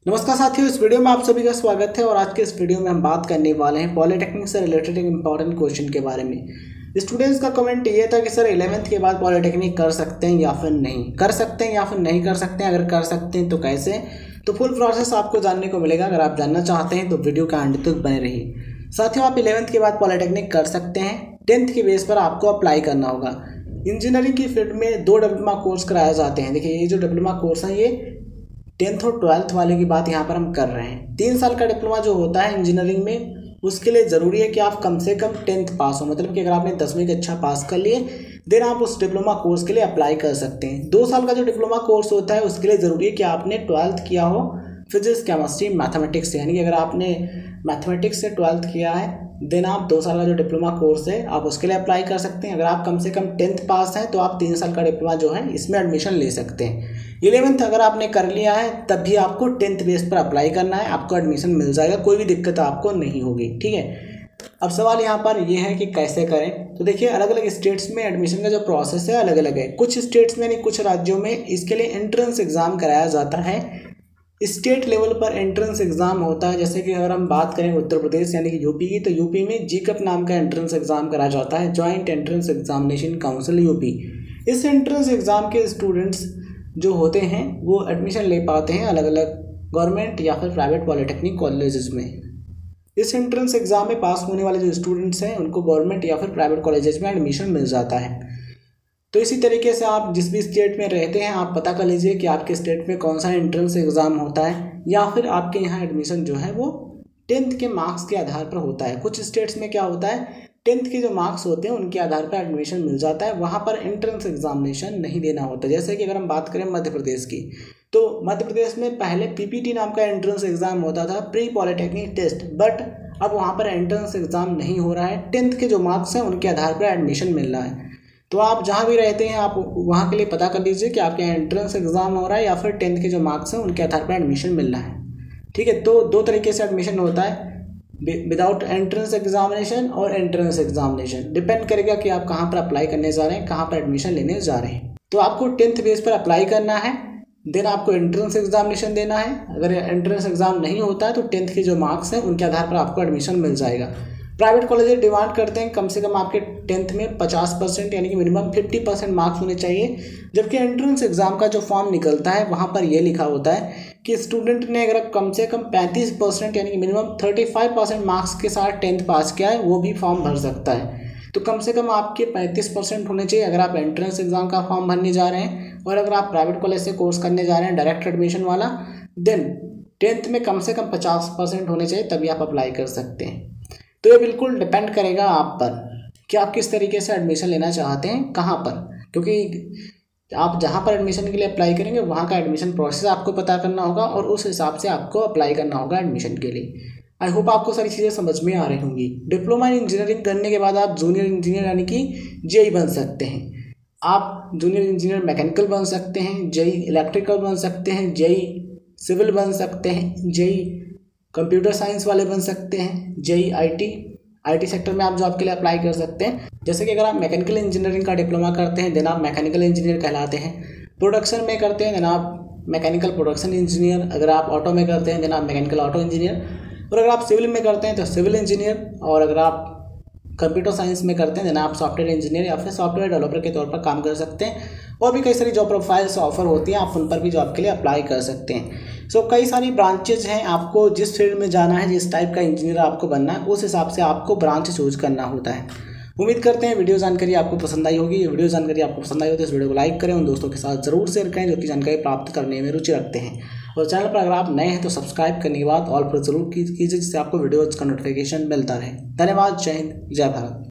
नमस्कार साथियों, इस वीडियो में आप सभी का स्वागत है। और आज के इस वीडियो में हम बात करने वाले हैं पॉलिटेक्निक से रिलेटेड एक इंपॉर्टेंट क्वेश्चन के बारे में। स्टूडेंट्स का कमेंट ये था कि सर 11th के बाद पॉलिटेक्निक कर सकते हैं या फिर नहीं कर सकते हैं, या फिर नहीं कर सकते हैं। अगर कर सकते हैं तो कैसे, तो फुल प्रोसेस आपको जानने को मिलेगा। अगर आप जानना चाहते हैं तो वीडियो का अंत तक बने रहिए। साथियों, आप 11th के बाद पॉलिटेक्निक कर सकते हैं। 10th के बेस पर आपको अप्लाई करना होगा। इंजीनियरिंग की फील्ड में 2 डिप्लोमा कोर्स कराए जाते हैं। देखिए, ये जो डिप्लोमा कोर्स है ये 10th और 12th वाले की बात यहाँ पर हम कर रहे हैं। 3 साल का डिप्लोमा जो होता है इंजीनियरिंग में, उसके लिए ज़रूरी है कि आप कम से कम 10th पास हो। मतलब कि अगर आपने 10वीं की अच्छा पास कर लिए, देन आप उस डिप्लोमा कोर्स के लिए अप्लाई कर सकते हैं। 2 साल का जो डिप्लोमा कोर्स होता है उसके लिए ज़रूरी है कि आपने 12th किया हो फिजिक्स, केमिस्ट्री, मैथमेटिक्स से। यानी कि अगर आपने मैथमेटिक्स से 12th किया है, देन आप 2 साल का जो डिप्लोमा कोर्स है आप उसके लिए अप्लाई कर सकते हैं। अगर आप कम से कम 10th पास हैं तो आप 3 साल का डिप्लोमा जो है इसमें एडमिशन ले सकते हैं। 11th अगर आपने कर लिया है तब भी आपको 10th बेस पर अप्लाई करना है, आपको एडमिशन मिल जाएगा, कोई भी दिक्कत आपको नहीं होगी। ठीक है, अब सवाल यहाँ पर यह है कि कैसे करें। तो देखिए, अलग अलग स्टेट्स में एडमिशन का जो प्रोसेस है अलग अलग है। कुछ स्टेट्स में यानी कुछ राज्यों में इसके लिए एंट्रेंस एग्जाम कराया जाता है। स्टेट लेवल पर एंट्रेंस एग्जाम होता है। जैसे कि अगर हम बात करें उत्तर प्रदेश यानी कि यूपी की, तो यूपी में जीकप नाम का एंट्रेंस एग्जाम कराया जाता है, joint entrance examination council UP. इस एंट्रेंस एग्जाम के स्टूडेंट्स जो होते हैं वो एडमिशन ले पाते हैं अलग अलग गवर्नमेंट या फिर प्राइवेट पॉलिटेक्निक कॉलेजेस में। इस एंट्रेंस एग्जाम में पास होने वाले जो स्टूडेंट्स हैं उनको गवर्नमेंट या फिर प्राइवेट कॉलेजेस में एडमिशन मिल जाता है। तो इसी तरीके से आप जिस भी स्टेट में रहते हैं आप पता कर लीजिए कि आपके स्टेट में कौन सा एंट्रेंस एग्ज़ाम होता है, या फिर आपके यहाँ एडमिशन जो है वो 10th के मार्क्स के आधार पर होता है। कुछ स्टेट्स में क्या होता है, 10th के जो मार्क्स होते हैं उनके आधार पर एडमिशन मिल जाता है, वहाँ पर एंट्रेंस एग्जामिनेशन नहीं देना होता। जैसे कि अगर हम बात करें मध्य प्रदेश की, तो मध्य प्रदेश में पहले PPT नाम का एंट्रेंस एग्जाम होता था, प्री पॉलिटेक्निक टेस्ट, बट अब वहाँ पर एंट्रेंस एग्जाम नहीं हो रहा है। 10th के जो मार्क्स हैं उनके आधार पर एडमिशन मिल रहा है। तो आप जहाँ भी रहते हैं आप वहाँ के लिए पता कर लीजिए कि आपके यहाँ एंट्रेंस एग्जाम हो रहा है या फिर 10th के जो मार्क्स हैं उनके आधार पर एडमिशन मिल रहा है। ठीक है, तो 2 तरीके से एडमिशन होता है, विदाउट एंट्रेंस एग्जामिनेशन और एंट्रेंस एग्जामिनेशन। डिपेंड करेगा कि आप कहाँ पर अप्लाई करने जा रहे हैं, कहाँ पर एडमिशन लेने जा रहे हैं। तो आपको 10th बेस पर अप्लाई करना है, देन आपको एंट्रेंस एग्जामिनेशन देना है। अगर एंट्रेंस एग्जाम नहीं होता है तो 10th के जो मार्क्स हैं उनके आधार पर आपको एडमिशन मिल जाएगा। प्राइवेट कॉलेज डिमांड करते हैं कम से कम आपके 10th में 50% यानी कि मिनिमम 50% मार्क्स होने चाहिए। जबकि एंट्रेंस एग्जाम का जो फॉर्म निकलता है वहाँ पर यह लिखा होता है कि स्टूडेंट ने अगर कम से कम 35% यानी कि मिनिमम 35% मार्क्स के साथ 10th पास किया है वो भी फॉर्म भर सकता है। तो कम से कम आपके 35% होने चाहिए अगर आप एंट्रेंस एग्जाम का फॉर्म भरने जा रहे हैं। और अगर आप प्राइवेट कॉलेज से कोर्स करने जा रहे हैं डायरेक्ट एडमिशन वाला, देन 10th में कम से कम 50% होने चाहिए, तभी आप अप्लाई कर सकते हैं। तो ये बिल्कुल डिपेंड करेगा आप पर कि आप किस तरीके से एडमिशन लेना चाहते हैं, कहाँ पर। क्योंकि आप जहाँ पर एडमिशन के लिए अप्लाई करेंगे वहाँ का एडमिशन प्रोसेस आपको पता करना होगा और उस हिसाब से आपको अप्लाई करना होगा एडमिशन के लिए। आई होप आपको सारी चीज़ें समझ में आ रही होंगी। डिप्लोमा इन इंजीनियरिंग करने के बाद आप जूनियर इंजीनियर यानी कि जेई बन सकते हैं। आप जूनियर इंजीनियर मैकेनिकल बन सकते हैं, जेई इलेक्ट्रिकल बन सकते हैं, जेई सिविल बन सकते हैं, जेई कंप्यूटर साइंस वाले बन सकते हैं, जेई आईटी सेक्टर में आप जॉब के लिए अप्लाई कर सकते हैं। जैसे कि अगर आप मैकेनिकल इंजीनियरिंग का डिप्लोमा करते हैं देन आप मैकेनिकल इंजीनियर कहलाते हैं। प्रोडक्शन में करते हैं देन आप मैकेनिकल प्रोडक्शन इंजीनियर। अगर आप ऑटो में करते हैं देन आप मैकेनिकल ऑटो इंजीनियर। और अगर आप सिविल में करते हैं तो सिविल इंजीनियर। और अगर आप कंप्यूटर साइंस में करते हैं देन आप सॉफ्टवेयर इंजीनियर या फिर सॉफ्टवेयर डेवलपर के तौर पर काम कर सकते हैं। और भी कई सारी जॉब प्रोफाइल्स ऑफर होती हैं, आप उन पर भी जॉब के लिए अप्लाई कर सकते हैं। सो कई सारी ब्रांचेज हैं, आपको जिस फील्ड में जाना है, जिस टाइप का इंजीनियर आपको बनना है, उस हिसाब से आपको ब्रांच चूज करना होता है। उम्मीद करते हैं वीडियो जानकारी आपको पसंद आई होगी। वीडियो जानकारी आपको पसंद आई हो तो इस वीडियो को लाइक करें, उन दोस्तों के साथ जरूर शेयर करें जो कि जानकारी प्राप्त करने में रुचि रखते हैं। और चैनल पर अगर आप नए हैं तो सब्सक्राइब करने के बाद ऑल पर जरूर कीजिए, जिससे आपको वीडियोज का नोटिफिकेशन मिलता रहे। धन्यवाद। जय हिंद, जय भारत।